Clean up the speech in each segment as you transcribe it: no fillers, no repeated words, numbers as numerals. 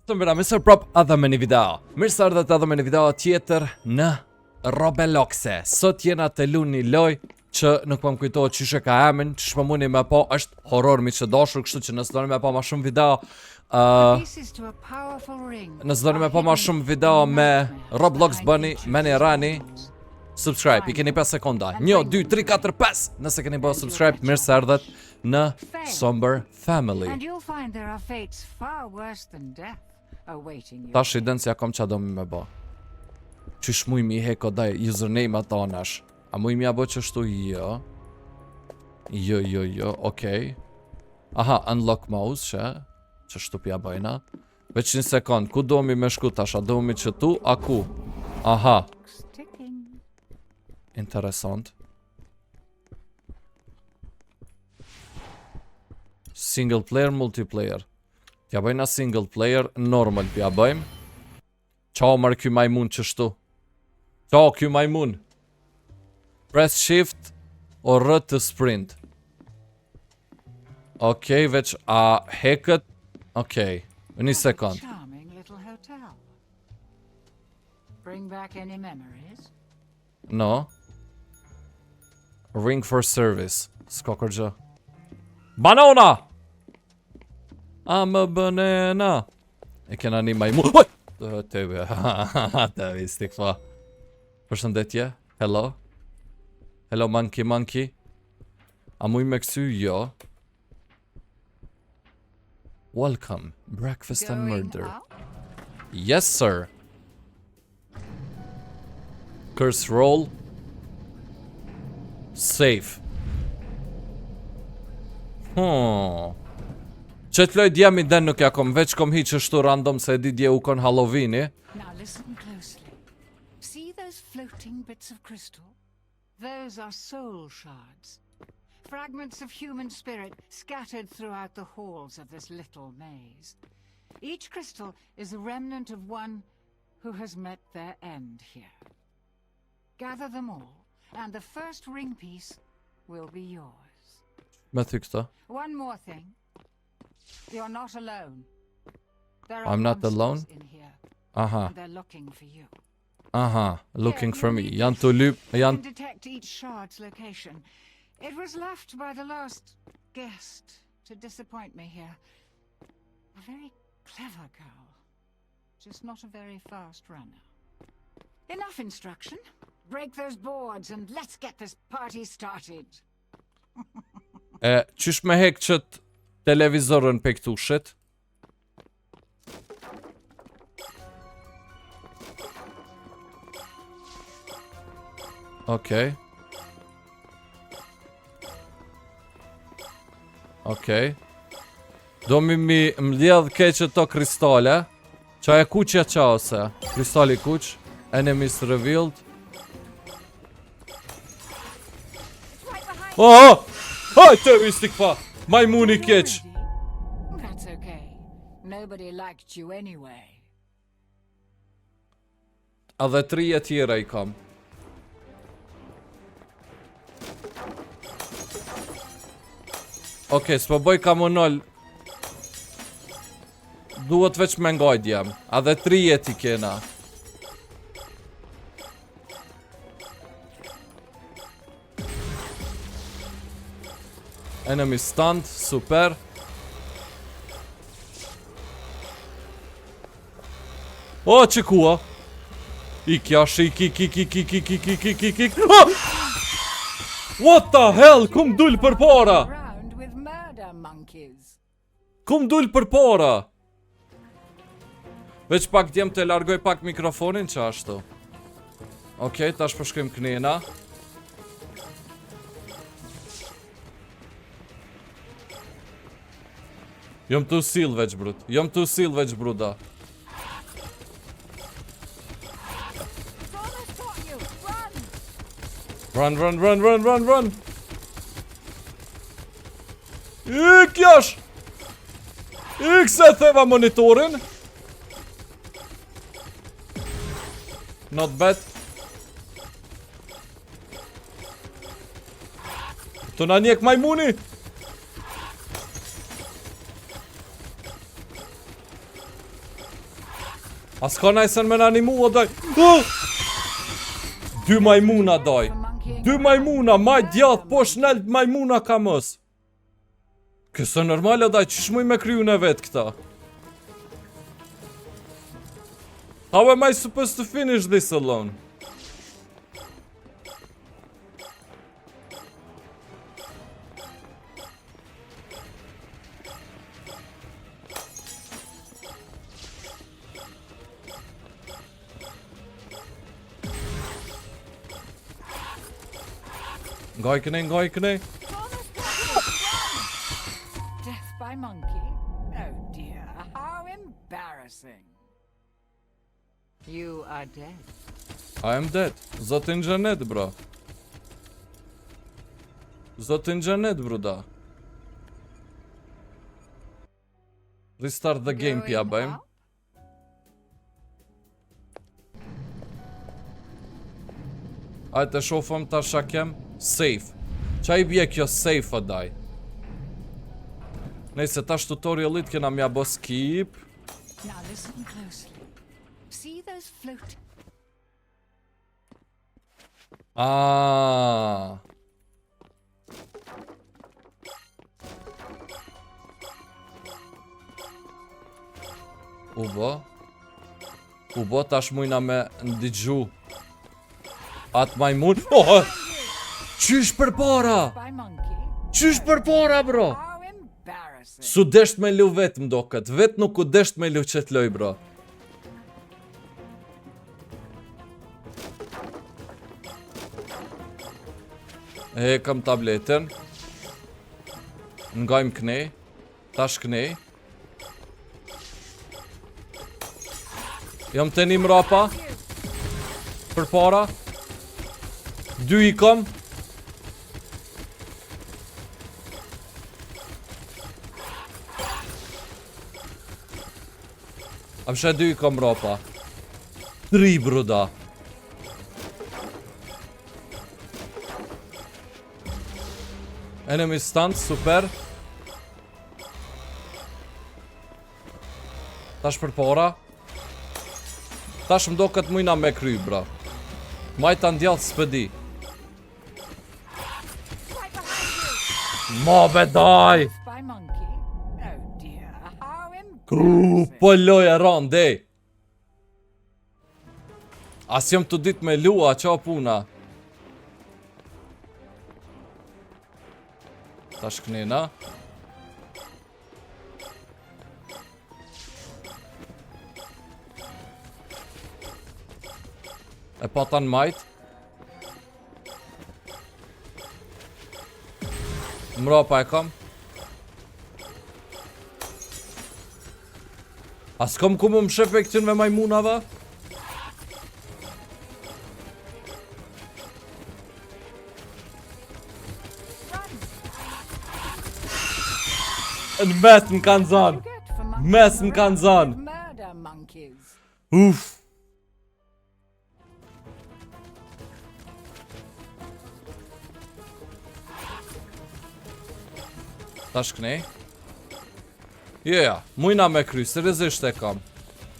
Të mira, Mr. Prop edhe me një video. Mirë se erdhët edhe me një video tjetër në Robloxe. Sot jena të lu një loj që nuk po më kujtohet çyshe ka emrin, ç'sh më mundi me po, është horror mi që dashur, kështu që nëse doni me po ma shumë video, nëse doni me po ma shumë video me Roblox Bunny, me një rani, subscribe, i keni 5 sekonda. 1, 2, 3, 4, 5. Nëse keni bërë subscribe, mirë se erdhët në Somber Family. Tash i dënë si akom qa do mi me bo. Qysh muj mi heko daj username ato nash. A muj mi a bo qështu? Jo. Jo, okej. Aha, unlock mouse që qështu pja bëjna. Veç një sekund, ku do mi me shku tash? A do mi që tu, a ku? Aha. Interesant. Single player, multiplayer. Tja bëjna single player, normal pja bëjmë. Qao mërë ky majmun qështu. Qao ky majmun. Press shift o R të sprint. Okej, veç a heket. Okej, një sekund. No. Ring for service. S'ka kërgjë. Banana! I'm a banana. E kena një majmun. Tebe. Të visti këfa. Përshëndetje. Hello. Hello monkey. A muj me kësy? Jo. Welcome. Breakfast and murder. Yes, sir. Curse roll. Safe. Që të loj djemi den nuk ja kom, veç kom hi që shtu random se di dje u kon Halloweeni. Now listen closely. See those floating bits of crystal? Those are soul shards. Fragments of human spirit scattered throughout the halls of this little maze. Each crystal is a remnant of one who has met their end here. Gather them all, and the first ring piece will be yours. Me thy këta. One more thing. You're not alone. There are I'm not alone? in here. Aha, And they're looking for you. aha, looking Here, for you me. need Janë this. të lyp, You janë... can detect each shard's location. It was left by the last guest to disappoint me here. A very clever girl, just not a very fast runner. Enough instruction. Break those boards and let's get this party started. Qysh me hek qët televizorën pe këtu shit? Okej. Do mi mledh keqë to kristale. Qa e kuqja qa ose? Kristali kuq. Enemies revealed. Oh! Hajte visti këfa! Majmuni keq! Ready? That's okay. Nobody liked you anyway. A dhe 3 e tjera i kam. Okej, s'po boj kamonol. Duhet veç me ngajt jam. A dhe 3 e ti kena. Enemy stunned, super. O, që kua? Ik jash, ik. Ah! What the hell? Kum dull për para? Around with murder monkeys. Kum dull për para? Veç pak djem të largoj pak mikrofonin që ashtu. Okej, tash përshkrim knena. Jom të usil veç bruda. Almost got you. Run. Ik jash! Ik se theva monitorin. Not bad. Të na njek majmuni. As ka najsen me në animu o daj. Dy majmuna daj. Dy majmuna, maj djath, po shnelt majmuna ka mës. Kësë normal o daj, qysh muj me kryu në vetë këta? How am I supposed to finish this alone? Ngaj kënej. Death by monkey? Oh dear, how embarrassing. You are dead. I am dead. Zotin Gjenet, bro. Zotin Gjenet, bruda. Restart the game, pja bëjmë. Ajte shofëm ta shakem. Safe. Qa i bje kjo safe o daj? Nëjse tash tutorialit kena mja bo skip. Now listen closely. See those floating... U bo tash mujna me ndigju atë majmun. Qysh për para? By monkey? Qysh për para, bro? How embarrassing. Su desht me lu vetë mdo këtë. Vetë nuk u desht me lu qëtë loj, bro. E kam tabletën. Ngajmë kënej. Tash kënej. Jam të një mrapa. Për para. Dy i kom. A pëshe dy i kom mrapa. 3 bruda. Enemy stand, super. Tash për para. Tash mdo këtë mujna me kry, bra. Majta ndjallë s'pëdi. Ma bedaj! By monkey? Oh dear, how embarrassing. Po loja ran, dej. As jam të dit me lua, qa puna. Tash kënina. E patan majt. Mrapa e kam. As kom ku më shepe këtyn me majmunava? Në mes më kanë zanë. Get for monkeys Mes më kanë zanë. murder monkeys. Uff. Tash kënej. Mujna me kry, seriozisht e kam.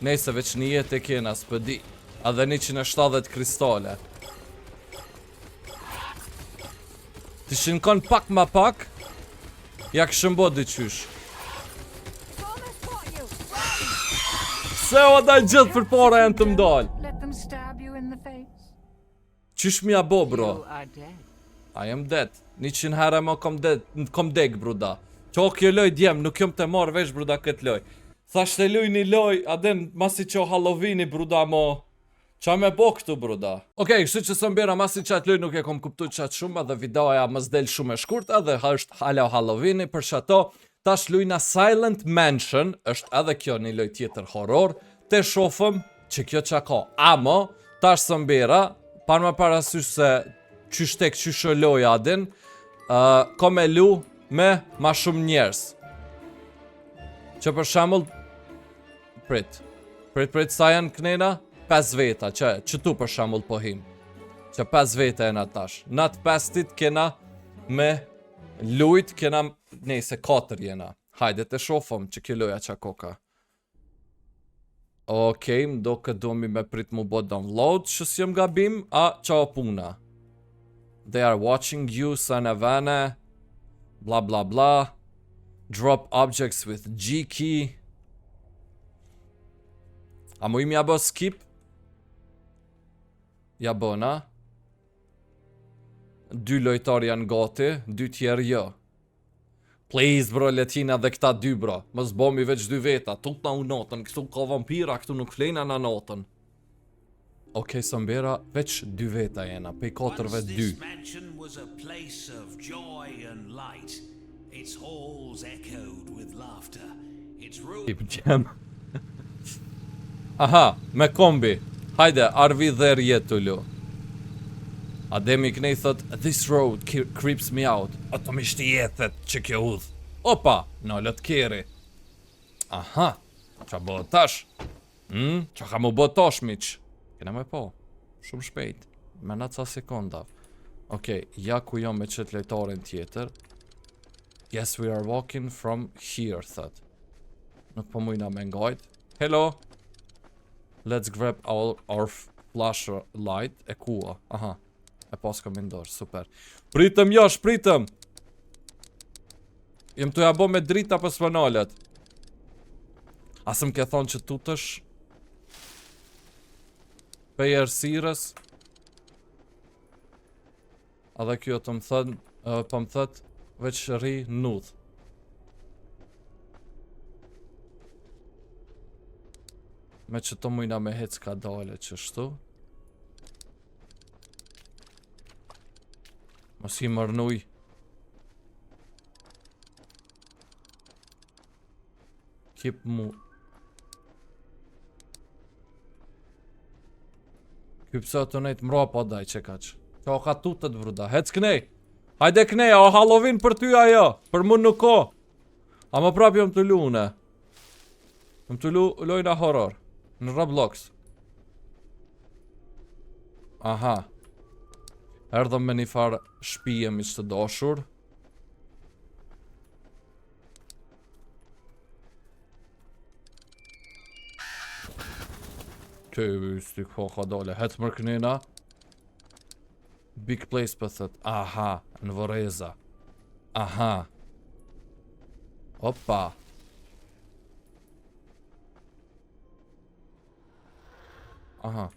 Nejse veç një jetë e kena, s'pëdi. A dhe 170 kristale. Ti shinkon pak ma pak, ja këshëm bo dyqysh. Se o daj gjithë për para janë të mdal. Let them stab you in the face. Qysh mja bo, bro? You are dead. I am dead. 100 herë më kom deg, bruda. Qo kjo loj djem, nuk jom të marrë vesh, bruda, këtë loj. Thash të luj një loj, aden masi qo Halloweeni, bruda, mo. Qa me bo këtu, bruda? Okej, kështu që së mbjera, masi qatë loj nuk e kom kuptu qatë shumë, dhe videoja më zdel shumë e shkurta, dhe është hala Halloweeni, për shato, tash lujna Silent Mansion, është edhe kjo një loj tjetër horror, te shofëm që kjo qa ka. Amo, tash së mbjera, par më parasysh se qyshtek qyshë loj adin, kom e lu me ma shumë njerës. Që për shambull, prit, sa janë kënena? 5 veta, që tu për shambull pohim. Që 5 veta e në tash. Natë 5 kena me lujt, kena nejse 4 jena. Hajde të shofëm që kjo loja qa koka. Okej, mdo këtë duhemi me prit mu bot download, që s'jem gabim, a qao puna. They are watching you, son e vene, bla bla bla, drop objects with G key. A mu imi ja bë skip? Ja bëna. 2 lojtar janë gati, 2 tjerë jo. Please bro, letina dhe këta 2 bro. Mos bomi veç 2 veta, tut na u notën, këtu ka vampira, këtu nuk flejna na notën. Okej, Sambera, veç 2 veta jena, pej 4-ve 2. This mansion was a place of joy and light. Its halls echoed with laughter. Its rooms Qem. Aha, me kombi. Hajde, arvi dhe rjet të lu. Ademi Knej thot, this road creeps me out. Ato mi shti jethet që kjo udh. Opa, nalët keri. Aha, qa bëhet tash? Qa ka mu bëhet tash, miq? Kena me po, shumë shpejt. Me në ca sekonda. Okej, ja ku jam me qëtë lejtarin tjetër. Yes, we are walking from here, thot. Nuk po mujna me ngajt. Hello. Let's grab our flasher light. E kua, aha. E pas kam ndor, super. Pritëm jash, pritëm. Jem të ja bo me drita për spanalet. Asëm ke thonë që tutësh pe ersires. A dhe kjo të më thënë, për më thët, veç ri nudh. Me që të mujna me hec ka dale që shtu. Mos i mërnuj. Kip mu. Kypsa të nejtë mra pa daj që kaq. Qa ka tutët vruda. Hec Knej. Hajde Knej, a Halloween për ty ajo. Për mund nuk ko. A më prap jom të lune. Jom të lojna horror. Në Roblox. Aha. Erdhëm me një farë shpije mi që të dashur. Këj, sti ka dole. Hec mër kënina. Big place për thët. Aha, në Voreza. Aha. Opa. Aha.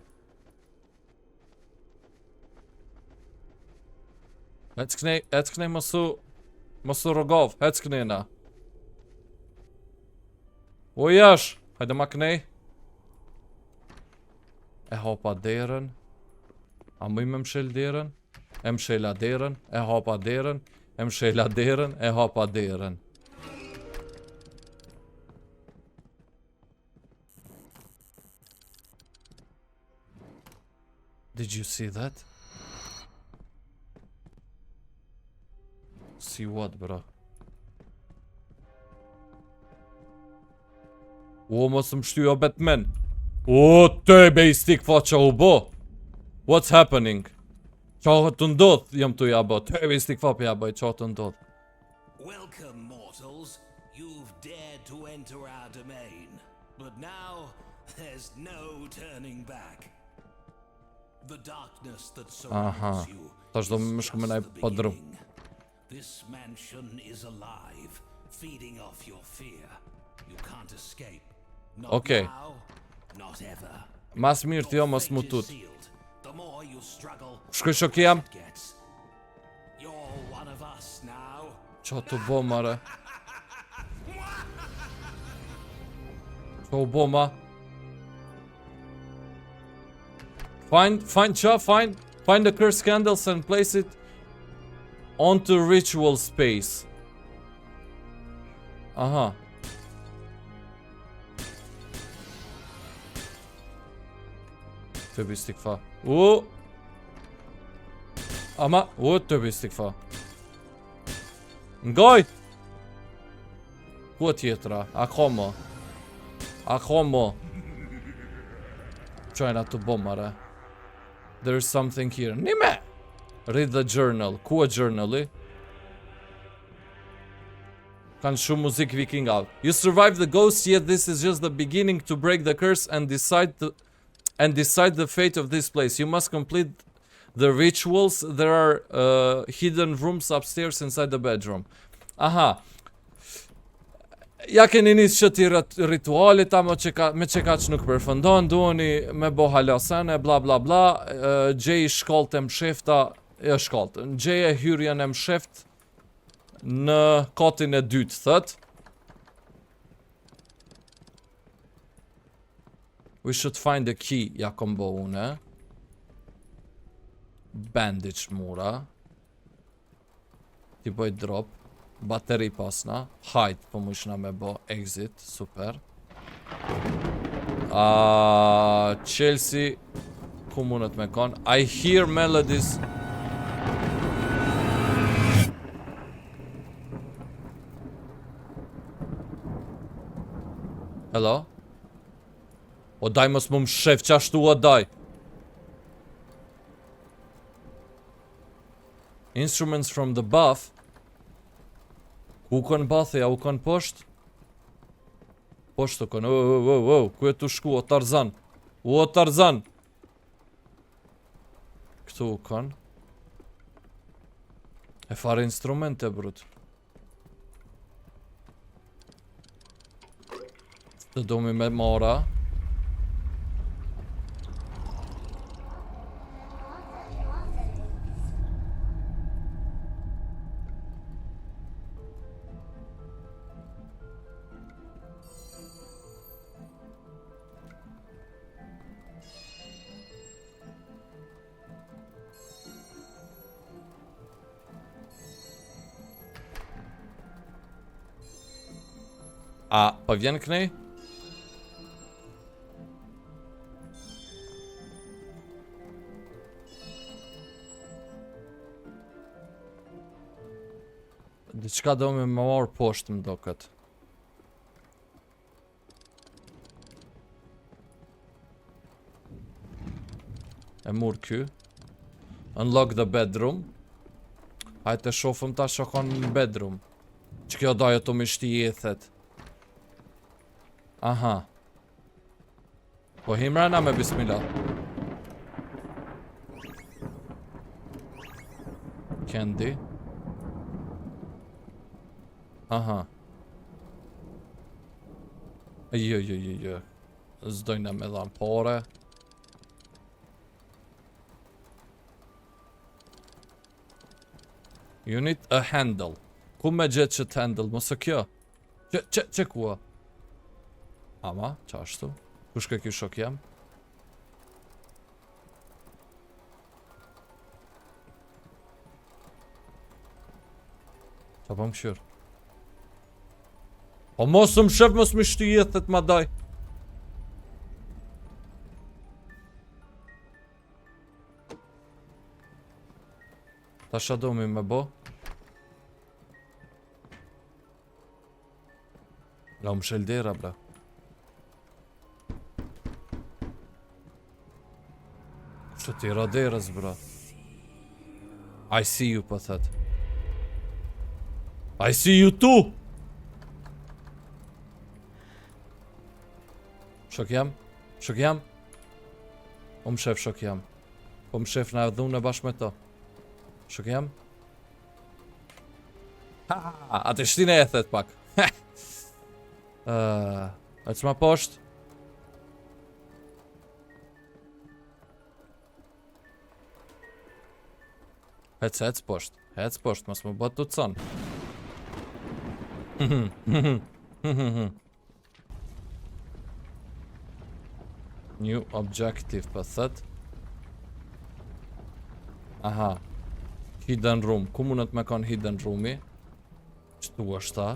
Hec Knej mësu rogov, hec Knejna. O jash, hajde ma Knej. E hapa derën. A mëj me mshel derën? E mshela derën, e hapa derën, e mshela derën, e hapa derën. Did you see that? See what, bro? O, mos më shtyja Batman. O, te be i stik fa qa u bo. What's happening? Qa të ndodh jam të ja bo. Te be i stik fa për ja bo i qa të ndodh. Welcome, mortals. You've dared to enter our domain. But now, there's no turning back. The darkness that surrounds you Tash do më shku me naj padru. This mansion is alive, feeding off your fear. You can't escape. Not Okay. now, not ever. Mas mirë t'jo mos mu tut. The more you struggle, Shkoj shok jam. it gets. You're one of us now. Qa të bo mare? Qa u bo ma? Find the cursed candles and place it onto ritual space. Aha. Të bistik fa. Ama, të bistik fa. Ngoj! Ku tjetra? Akomo. Qajna të bomare. There's something here. Nime! Read the journal. Ku e journali? Kanë shumë muzik vikingave. You survived the ghost, yet this is just the beginning to break the curse and decide the fate of this place. You must complete the rituals. There are hidden rooms upstairs inside the bedroom. Aha. Ja keni nis që ti ritualit, me që ka që nuk përfëndon, duoni me bo halasene, bla bla bla, gjej shkallët e mshefta, gjej e hyrjen e msheft në katin e dytë, thët. We should find a key, ja kom bo une. Bandage mura. Ti bëj drop. Bateri pasna. Hide, po mu ishna me bo exit. Super. Chelsea. Ku mundet me kon? I hear melodies. Hello? O daj mos më shef qashtu o daj. Instruments from the buff. U kon bathja, u kon posht? Posht u kon, ku e tu shku, o Tarzan? O Tarzan! Këtu u kon. E fare instrumente, brut. Të do mi me mora. A, po vjen kënej? Diçka do me më marrë poshtë më do këtë. E murë ky. Unlock the bedroom. Hajtë shofëm ta shokon në bedroom. Që kjo dajo të mishti jethet. Aha. Po himrana me bismillah. Candy. Aha. Jo. Zdojna me lampore. You need a handle. Ku me gjithë që të handle, mosë kjo. Që kua? Ama, qashtu. Kush ka kjo shok jam? Qa po më këshyrë? O mos më shef, mos më shty jetët ma daj. Ta shadomi me bo. La më sheldera, bra. Që ti raderës, bra. I see you, po thët. I see you too! Shok jam? Shok jam? O më shef shok jam. Po më shef na dhune bashkë me to. Shok jam? Ha, atë shtine e thet pak. E që ma poshtë? Hec poshtë, mos më bët të cënë. New objective, për thët. Aha. Hidden room, ku mundet me kanë hidden roomi? Qëtu është ta?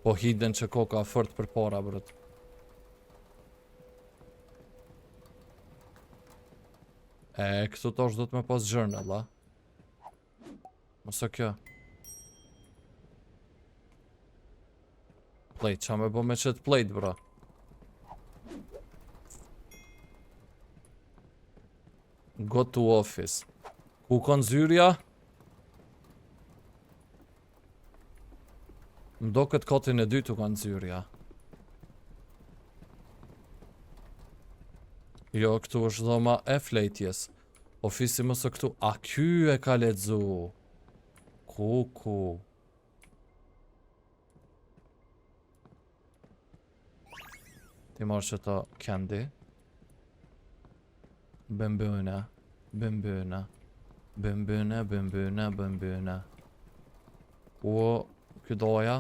Po hidden që ko ka fort për para, brët. Këtu tosh do të me pas journal, a? Mësë kjo? Plate, qa me bo me qëtë plate, bra? Go to office. Ku kon zyrja? Mdo këtë kotin e dytu kanë zyrja. Jo, këtu është dhoma e flejtjes. Ofisi mësë këtu. A ky e ka lexu. Kuku. Ti marrë që ta candy. Bëmbëna. Bëmbëna. Bëmbëna, bëmbëna, bëmbëna. Ku doja?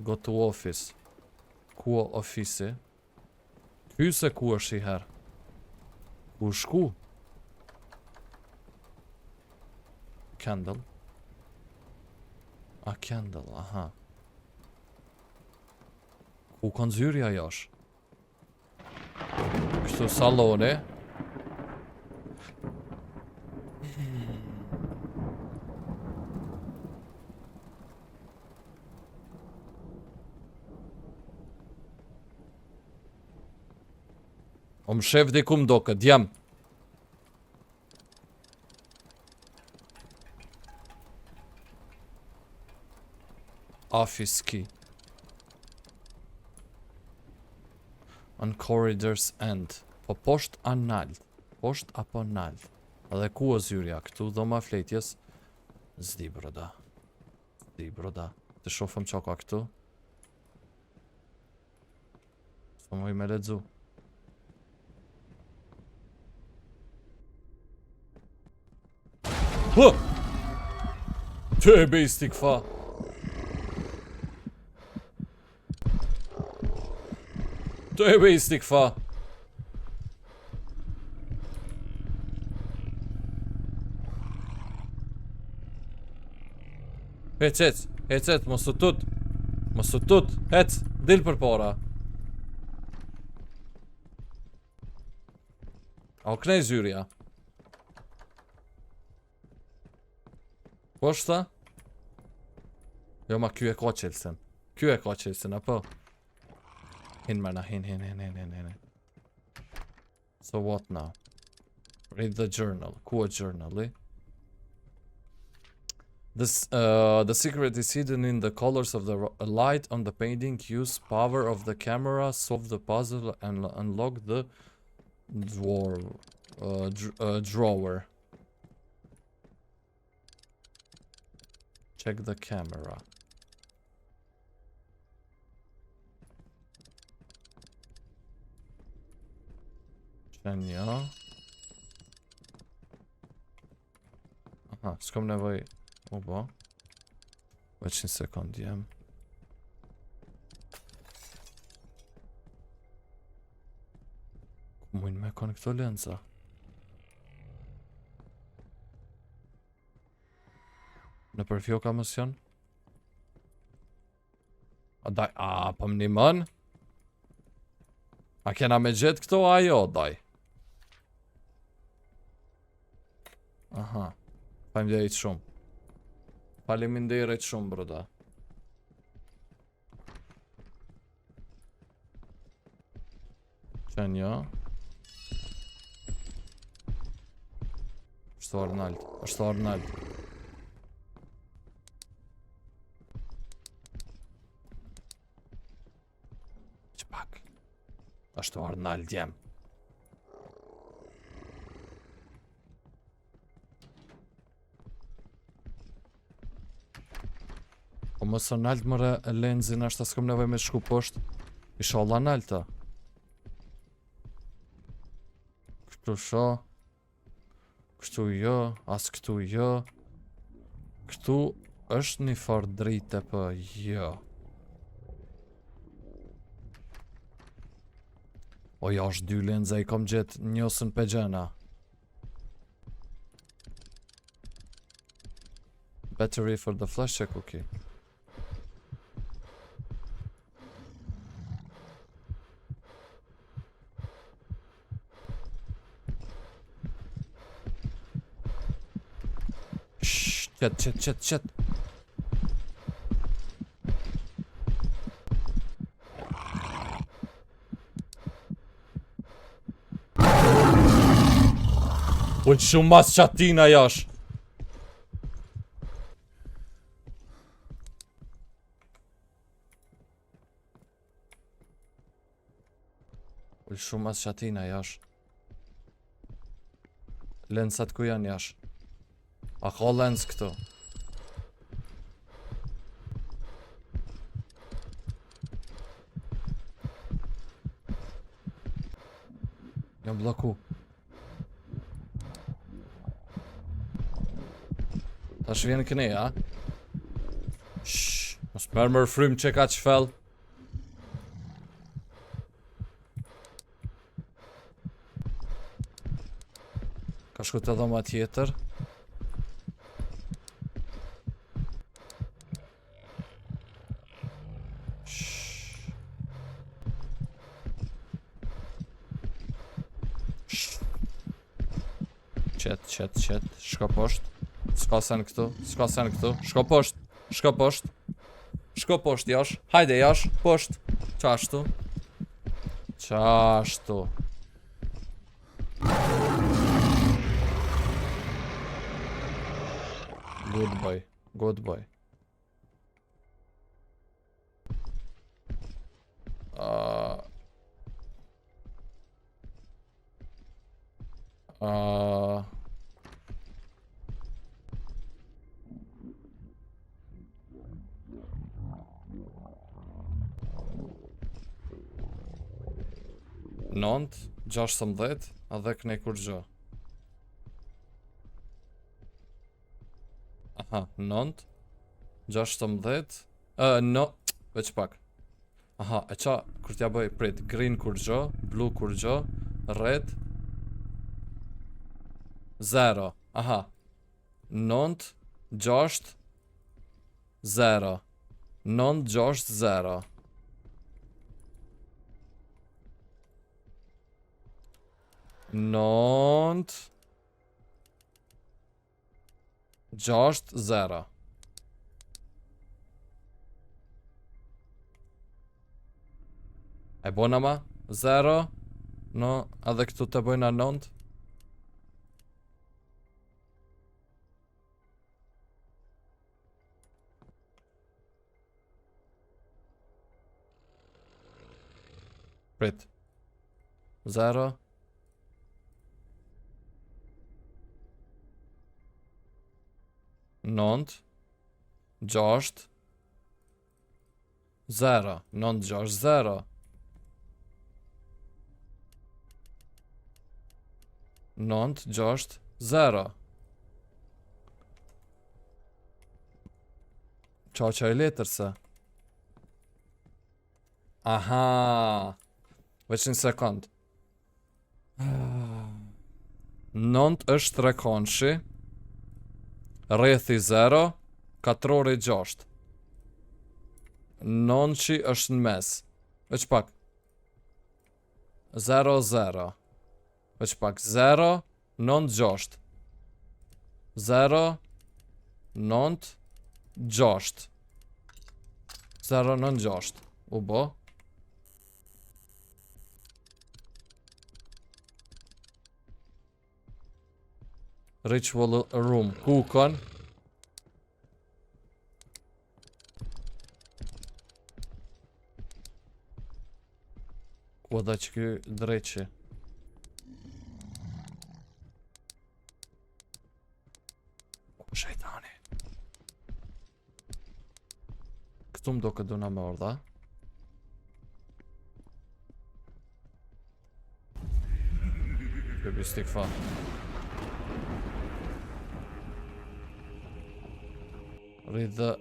Go to office. Ku ofisi? Ky se ku është i herë? Ku shku? Candle. A candle, aha. Ku kanë zyrja josh? Kështu salone. O më shef diku më doke, djem. Office key. On corridor's end. Po posht a nalt. Posht apo nalt. Edhe ku o zyrja, këtu dhoma fletjes. Zdi broda. Zdi broda. Të shofëm qa ka këtu. Së moj me ledzu. Hë! Të e bejsti këfa. Të e bejsti këfa. Hec, mos u tut. Mos u tut, hec, dil për para. A o knej zyrja. Po shta? Jo ma kjo e ka qelsen. Kjo e ka qelsen, apo? Hin mërna, hin. So what now? Read the journal. Ku e journali? The secret is hidden in the colors of the light on the painting. Use power of the camera, solve the puzzle and unlock the drawer. Check the camera. Qenja. Aha, s'kom nevoj. O bo. Veç një sekund jem. Ku mujnë me kon këto lenza? Në përfjo ka mësion? A, po më nimën? A kena me gjithë këto, a jo, daj? Aha. Faleminderit shumë. Faleminderit shumë, broda. Qenja. Është Arnald. Qpak. Është Arnald jem. Po mësë Arnald mëre lenzin ashtë s'kom nevoj me shku poshtë. Isha olla Arnalta. Kështu sho. Kështu jo, as këtu jo. Këtu është një farë drejte për jo. O ja është dy lenza i kom gjithë njësën për gjena. Battery for the flash check, okay. Qet. Unë shumë mas qatina jash. Ullë shumë as shatina jash. Lensat ku janë jash? A ka lens këtu? Jam bloku. Tash vjen këne, a? Shhh, mos mërmër frym që ka që fell. Ka shku të dhoma tjetër. Shhh. Shhh. Qet. Shko poshtë. S'ka sen këtu, shko poshtë, shko poshtë jash, hajde jash, poshtë, qashtu, good boy. Nont, 16, edhe këne kur gjo. Aha, nont, 16, no, veç pak. Aha, e qa, kur t'ja bëj prit, green kur gjo, blue kur gjo, red, 0, aha, nont, 6, 0, nont, 6, 0. Nont 6 0. E bona ma 0. No, edhe këtu të bëjna nont. Prit 0. Nont 6 0. Nont 6 0. Nont 6 0. Qa e letër se? Aha. Veç një sekund. Nont është trekonshi. Rrethi 0, katrori 6. Nonçi është në mes. Veç pak. 0, 0. Veç pak. 0, 9, 6. 0, 9, 6. 0, 9, 6. U bo. Ritual room. Kukon. Ku da që ky dreqi? Ku shejtani? Këtu më do këtë duna me orda. Këbi stik fa. Rridhe.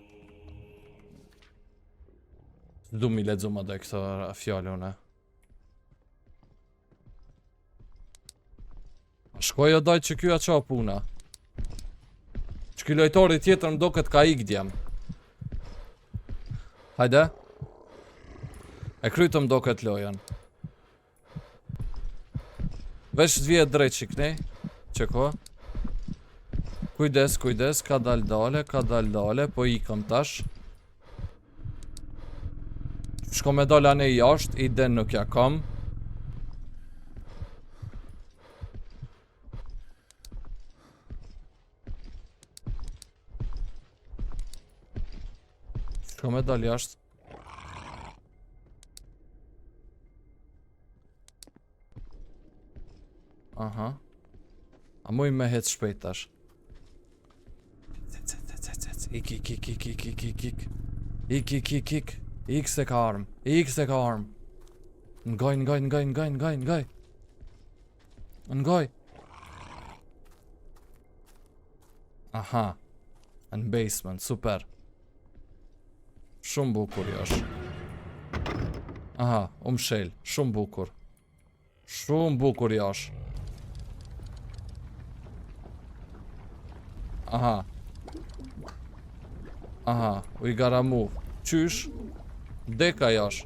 Du mi ledzu më dhe këto fjallë une. Shkoj o daj që kjo a qa puna. Që kjo lojtori tjetër më do këtë ka ikdjem. Hajde. E krytë më do këtë lojen. Vesh të vjetë drejt që kënej. Që ko? Kujdes, ka dal dale, po i këm tash. Shko me dala ne jashtë, i den nuk ja kam. Shko me dal jashtë. Aha. A muj me hec shpejt tash. Ik. Ik se ka arm. Ngoj. Aha. Në basement, super. Shumë bukur josh. Aha, mshel, shumë bukur. Shumë bukur josh. Aha, we gotta move. Qysh? Deka josh.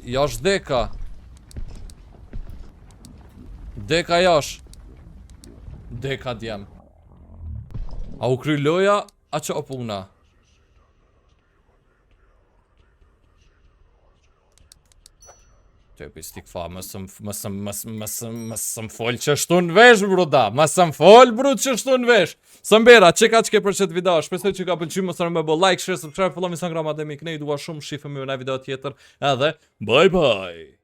Josh deka. Deka josh. Deka djem. A u kry loja, a që o puna? Qepi stik fa, mësëm fol që shtu në vesh, bruda. Mësëm fol, brud, që shtu në vesh. Sëmbera, që ka që ke për qëtë video, shpesoj që ka pëlqy, më sërën me bo like, share, subscribe, follow me Instagram, ademi kënej, dua shumë, shifëm ju në video tjetër, edhe, bye bye.